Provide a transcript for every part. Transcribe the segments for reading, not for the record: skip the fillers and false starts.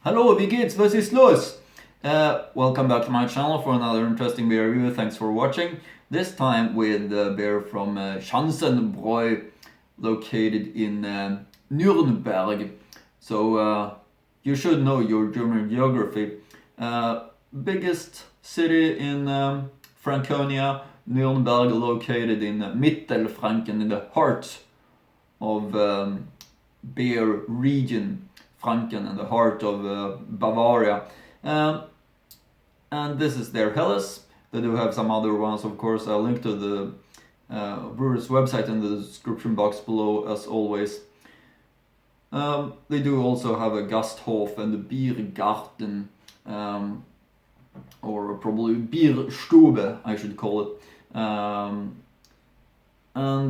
Hallo, wie geht's? Was ist los? Welcome back to my channel for another interesting beer review. Thanks for watching. This time with the beer from Schanzenbräu, located in Nürnberg. So you should know your German geography. Biggest city in Franconia, Nürnberg, located in Mittelfranken, in the heart of beer region. Franken, in the heart of Bavaria. And this is their Helles. They do have some other ones, of course. I'll link to the brewer's website in the description box below, as always. They do also have a Gasthof and a Biergarten, or probably Bierstube, I should call it. And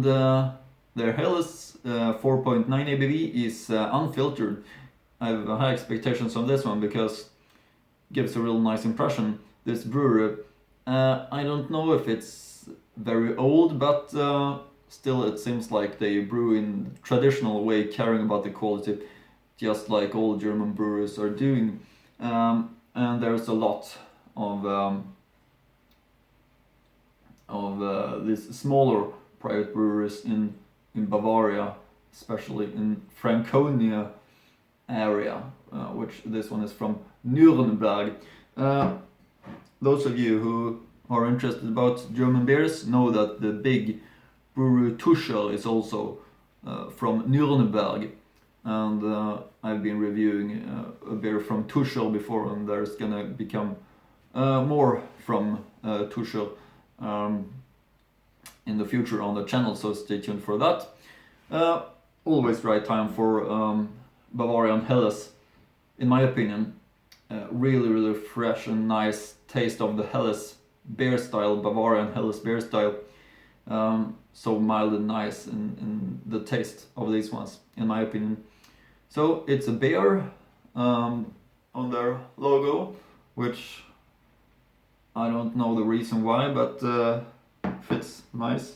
their Helles 4.9 ABV is unfiltered. I have high expectations on this one because it gives a real nice impression. This brewery, I don't know if it's very old, but still it seems like they brew in traditional way, caring about the quality, just like all German breweries are doing. And there's a lot of these smaller private breweries in Bavaria, especially in Franconia area, which this one is from Nürnberg. Those of you who are interested about German beers know that the big brewery Tuschl is also from Nürnberg, and I've been reviewing a beer from Tuschl before, and there's gonna become more from Tuschl in the future on the channel, so stay tuned for that. Always right time for Bavarian Helles, in my opinion. Really fresh and nice taste of the Helles beer style, Bavarian Helles beer style. So mild and nice in the taste of these ones, in my opinion. So it's a bear on their logo, which I don't know the reason why, but fits nice.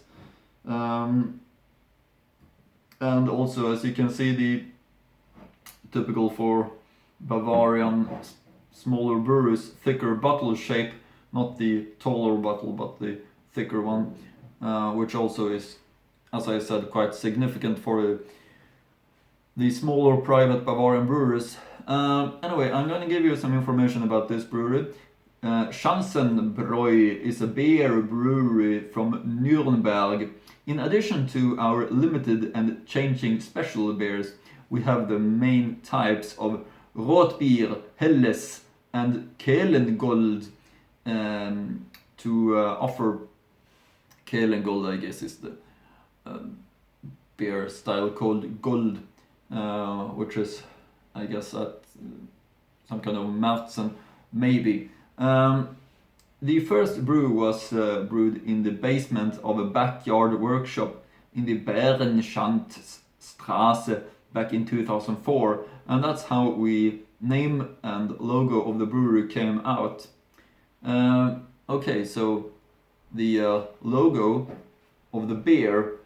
And also, as you can see, the typical for Bavarian smaller breweries, thicker bottle shape, not the taller bottle but the thicker one, which also is, as I said, quite significant for the smaller private Bavarian breweries. Anyway, I'm going to give you some information about this brewery. Schanzenbräu is a beer brewery from Nürnberg. In addition to our limited and changing special beers, we have the main types of Rotbier, Helles and Kehlengold to offer. Kehlengold, I guess, is the beer style called Gold, which is, I guess, at some kind of Märzen, maybe. The first brew was brewed in the basement of a backyard workshop in the Schanzenbräu back in 2004, and that's how the name and logo of the brewery came out. Okay, so the logo of the beer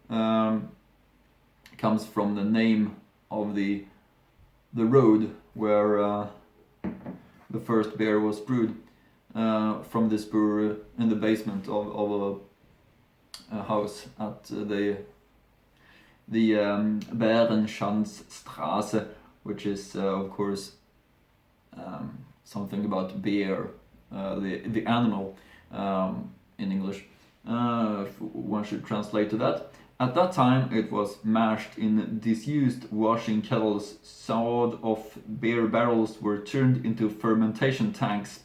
comes from the name of the road where the first beer was brewed, from this brewery in the basement of a house at the Bärenschanzstraße, which is of course something about bear, the animal, in English, if one should translate to that. At that time it was mashed in disused washing kettles. Sawed-off beer barrels were turned into fermentation tanks.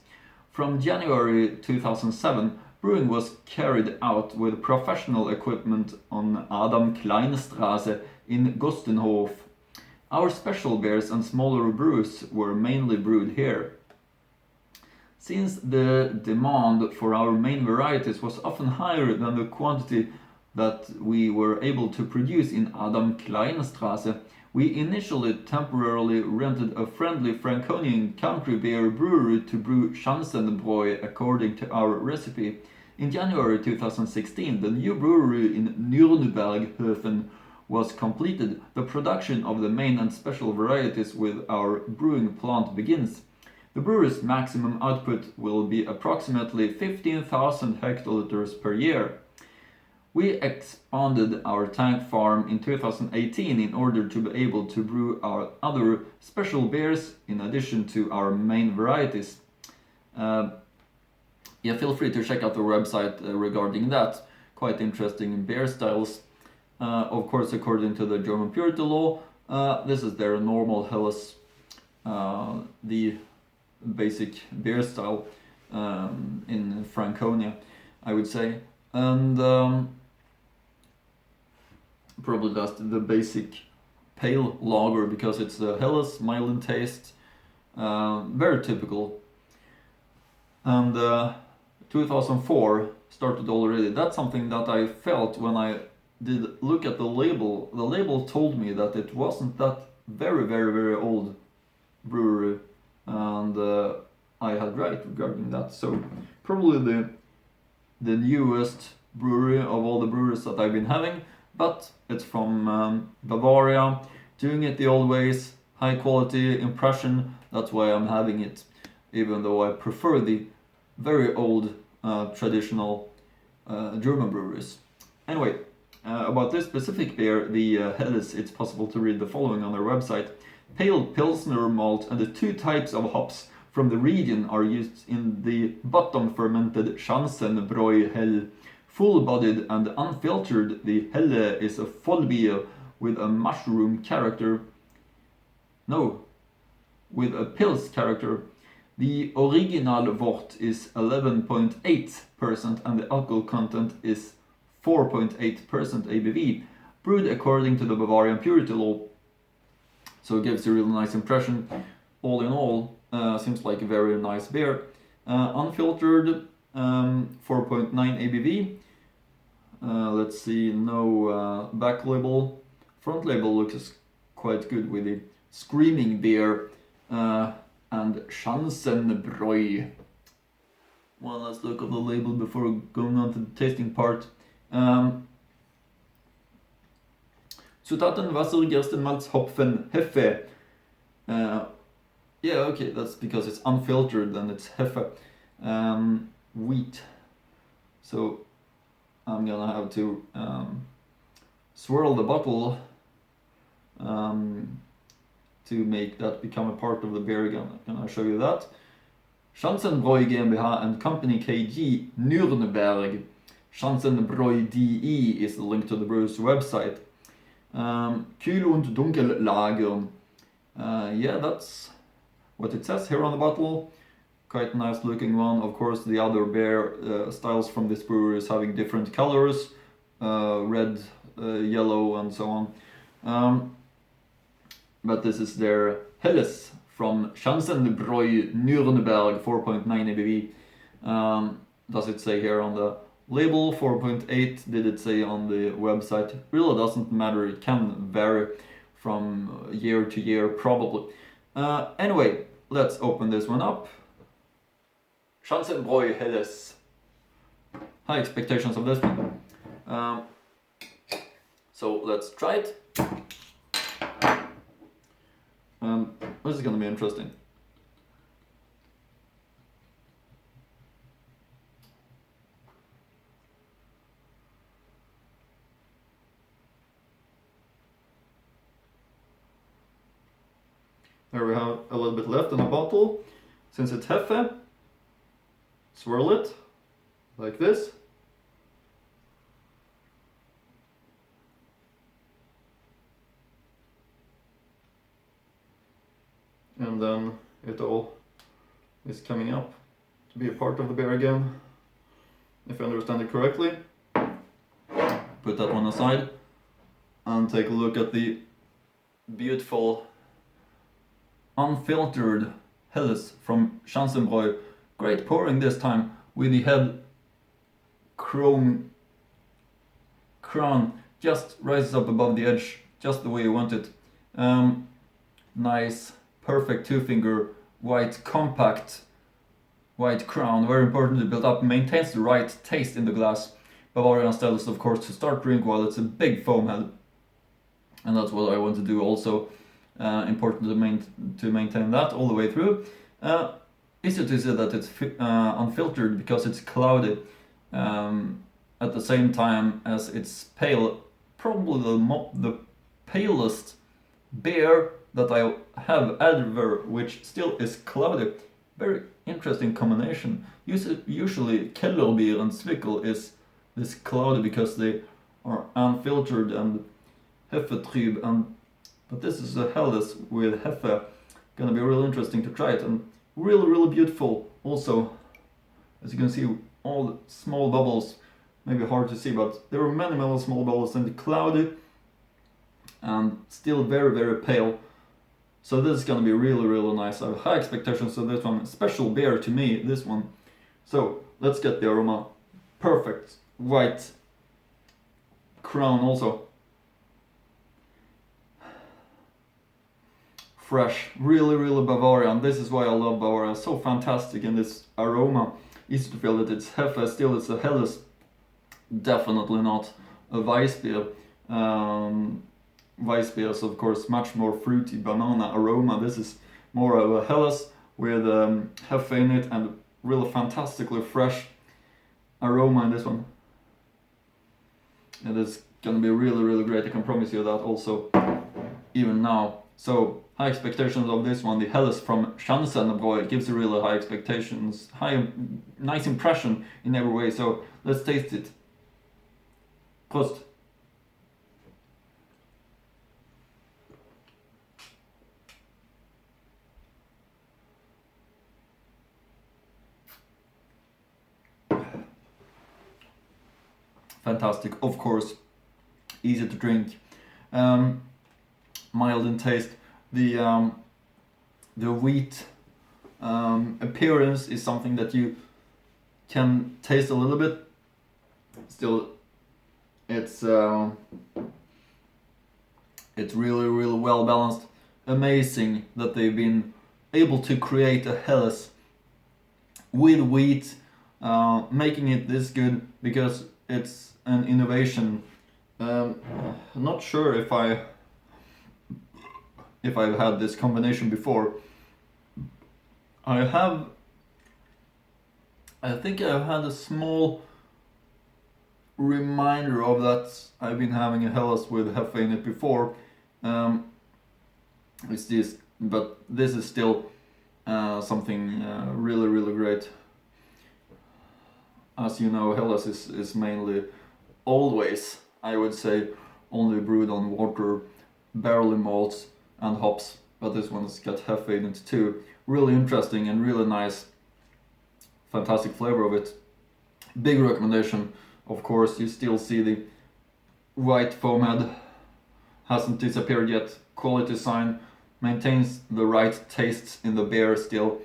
From January 2007, brewing was carried out with professional equipment on Adam Kleinstraße in Gostenhof. Our special beers and smaller brews were mainly brewed here. Since the demand for our main varieties was often higher than the quantity that we were able to produce in Adam Kleinstraße, we initially temporarily rented a friendly Franconian country beer brewery to brew Schanzenbräu according to our recipe. In January 2016, the new brewery in Nürnberghofen was completed, the production of the main and special varieties with our brewing plant begins. The brewery's maximum output will be approximately 15,000 hectoliters per year. We expanded our tank farm in 2018 in order to be able to brew our other special beers in addition to our main varieties. Yeah, feel free to check out the website regarding that. Quite interesting beer styles. Of course, according to the German purity law, this is their normal Helles, the basic beer style in Franconia, I would say. And probably that's the basic pale lager because it's a Helles, mild in taste, very typical. And 2004 started already. That's something that I felt when I did look at the label. The label told me that it wasn't that very old brewery, and I had right regarding that. So probably the newest brewery of all the breweries that I've been having, but it's from Bavaria, doing it the old ways, high quality impression. That's why I'm having it, even though I prefer the very old traditional German breweries. Anyway, about this specific beer, the Helles, it's possible to read the following on their website. Pale Pilsner malt and the 2 types of hops from the region are used in the bottom fermented Schanzenbräu Hell. Full-bodied and unfiltered, the Helle is a Vollbier with a mushroom character. No, with a Pils character. The original wort is 11.8% and the alcohol content is 4.8% ABV, brewed according to the Bavarian purity law. So it gives a really nice impression. All in all, seems like a very nice beer. Unfiltered, 4.9 ABV. Let's see, no back label. Front label looks quite good with the screaming beer and Schanzenbräu. One last look at the label before going on to the tasting part. Zutaten: Wasser, Gerstenmalz, Hopfen, Hefe. Yeah, okay, that's because it's unfiltered and it's Hefe. Wheat. So I'm gonna have to swirl the bottle to make that become a part of the beer again. Can I show you that? Schanzenbräu GmbH and Company KG, Nürnberg. Schanzenbräu DE is the link to the brewer's website. Kühl- und Dunkellager. Yeah, that's what it says here on the bottle. Quite a nice looking one. Of course, the other beer styles from this brewery is having different colors, red, yellow, and so on. But this is their Helles from Schanzenbräu Nürnberg, 4.9 ABV. Does it say here on the label 4.8? Did it say on the website? Really doesn't matter. It can vary from year to year, probably. Anyway, let's open this one up. Schanzenbräu Helles. High expectations of this one. So let's try it. This is going to be interesting. There we have a little bit left in the bottle. Since it's Hefe, swirl it like this. And then it all is coming up to be a part of the beer again, if I understand it correctly. Put that one aside and take a look at the beautiful unfiltered Helles from Schanzenbräu. Great pouring this time with the head chrome crown just rises up above the edge just the way you want it. Nice, perfect 2-finger, white, compact, white crown. Very important to build up. Maintains the right taste in the glass. Bavarian style is of course to start drink while it's a big foam head. and that's what I want to do also. Important to maintain that all the way through. Easy to see that it's unfiltered because it's cloudy. At the same time as it's pale, probably the palest beer that I have ever, which still is cloudy. Very interesting combination. Usually Kellerbier and Zwickel is this cloudy because they are unfiltered and Hefetrüb, but this is a Helles with Hefe. Gonna be really interesting to try it, and really beautiful also. As you can see, all the small bubbles, maybe hard to see, but there are many small bubbles and cloudy and still very pale. So this is gonna be really nice. I have high expectations of this one. Special beer to me, this one. So let's get the aroma. Perfect white crown also. Fresh, really Bavarian. This is why I love Bavaria. So fantastic in this aroma. Easy to feel that it's Hefe, still it's a Helles. Definitely not a Weissbier. Weissbier is of course much more fruity banana aroma. This is more of a Helles with Hefe in it and really fantastically fresh aroma in this one. It is gonna be really great. I can promise you that also, even now. So high expectations of this one. The Helles from Schanzenbräu gives you really high expectations, nice impression in every way. So let's taste it. Prost. Fantastic, of course, easy to drink, mild in taste. The wheat appearance is something that you can taste a little bit. Still, it's really well balanced. Amazing that they've been able to create a Helles with wheat, making it this good, because it's an innovation. Not sure if I've had this combination before. I think I've had a small reminder of that. I've been having a Helles with Hefe in it before. It's this, but this is still something really great. As you know, Helles is mainly, always, I would say, only brewed on water, barley malts and hops, but this one's got Hefe in it too. Really interesting and really nice, fantastic flavor of it. Big recommendation, of course. You still see the white foam head, hasn't disappeared yet. Quality sign, maintains the right tastes in the beer still.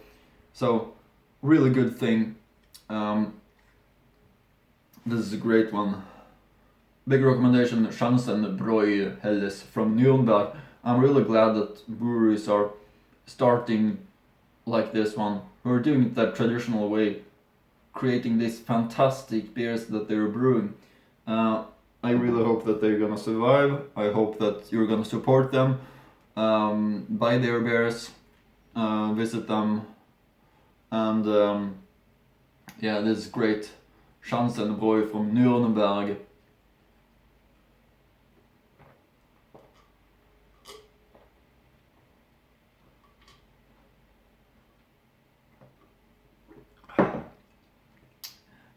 So really good thing. This is a great one. Big recommendation, Schanzenbräu Helles from Nürnberg. I'm really glad that breweries are starting like this one, who are doing it that traditional way, creating these fantastic beers that they're brewing. I really hope that they're gonna survive. I hope that you're gonna support them, buy their beers, visit them, and yeah, this is great. Schanzenbräu from Nürnberg.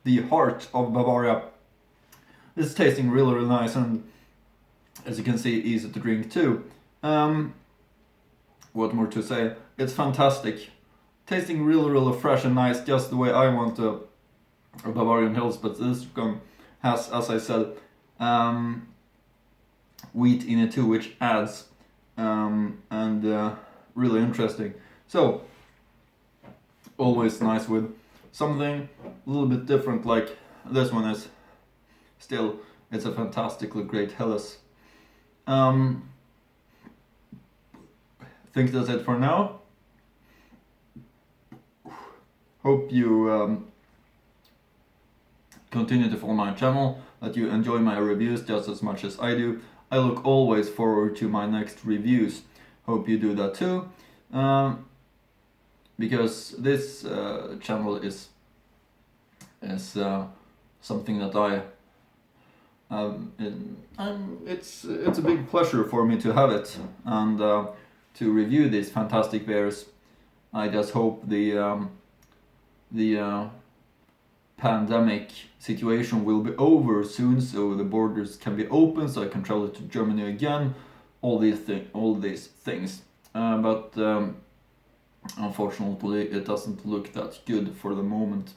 The heart of Bavaria. This is tasting really nice, and as you can see, easy to drink too. What more to say? It's fantastic. Tasting really fresh and nice, just the way I want a Bavarian Hills, but this one has, as I said, wheat in it too, which adds, and really interesting. So, always nice with something a little bit different, like this one is. Still, it's a fantastically great Helles. Think that's it for now. Hope you continue to follow my channel, that you enjoy my reviews just as much as I do. I look always forward to my next reviews. Hope you do that too, because this channel is something that it's a big pleasure for me to have it and to review these fantastic bears. I just hope the pandemic situation will be over soon, so the borders can be open, so I can travel to Germany again. All these things, but unfortunately, it doesn't look that good for the moment.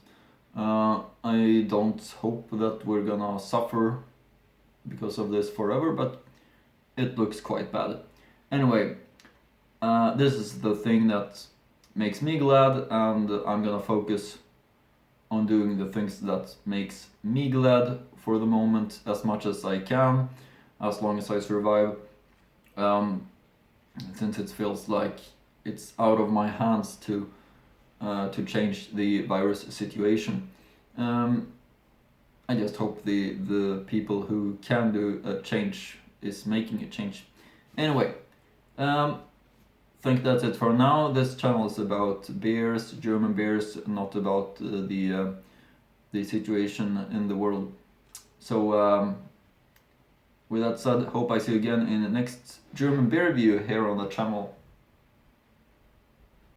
I don't hope that we're gonna suffer because of this forever, but it looks quite bad. Anyway, this is the thing that makes me glad, and I'm gonna focus on doing the things that makes me glad for the moment as much as I can, as long as I survive, since it feels like it's out of my hands to change the virus situation. I just hope the people who can do a change is making a change. Anyway, think that's it for now. This channel is about bears, German bears, not about the situation in the world. So with that said, hope I see you again in the next German bear review here on the channel.